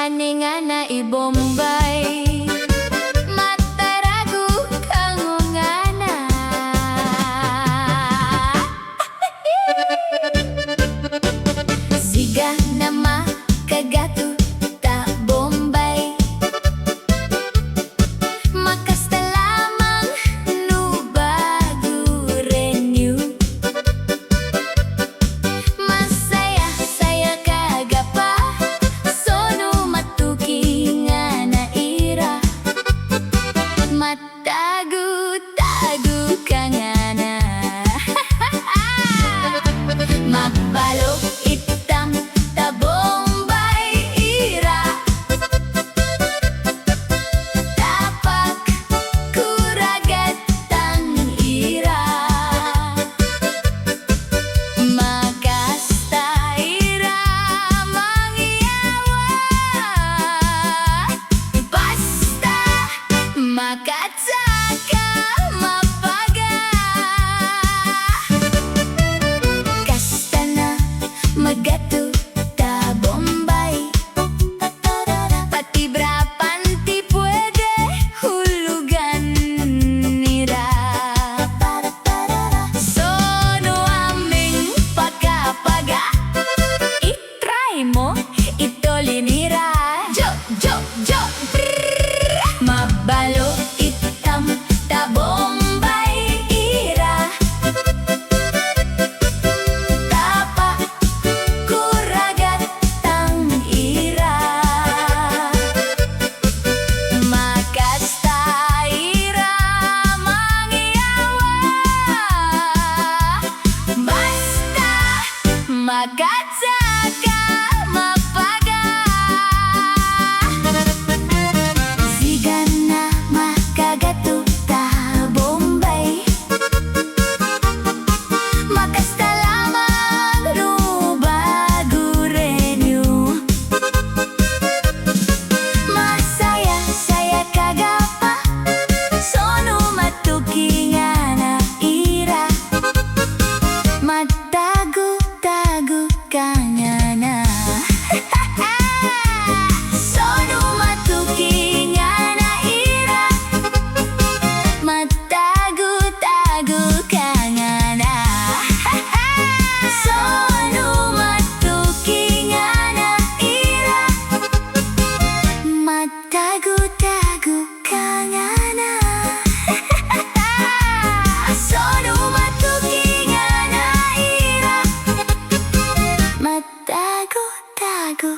Ani nga na ibombay matarago kango nga na. Siga na makagato ta bombay makasta lamang no bago renew. Masaya saya kagapa sono matuki nga na ira matago-tago ka nga na. Magbalok itam ta bombay ira tapak kuragat tang ira makasta ira mangiawa basta makatsaka mapaga kasta na magato ta bombay pati brapan ti pwede hulugan nira sono aming pagkapaga itry mo itolinira jo jo jo mabalo itam ta bombay ira tapa kuragat tang ira makasta ira mangiawa basta makatsaka mapaga. Siga na makagato ta bombay makasta lamang no bago renew. Masaya saya kagapa sono matuki nga na ira matago-tago ka nga na. Sono matuki nga na ira matago-tago ka nga na. Sono matuki nga na ira matago-tago ka nga na. Sono matuki nga na ira matago-tago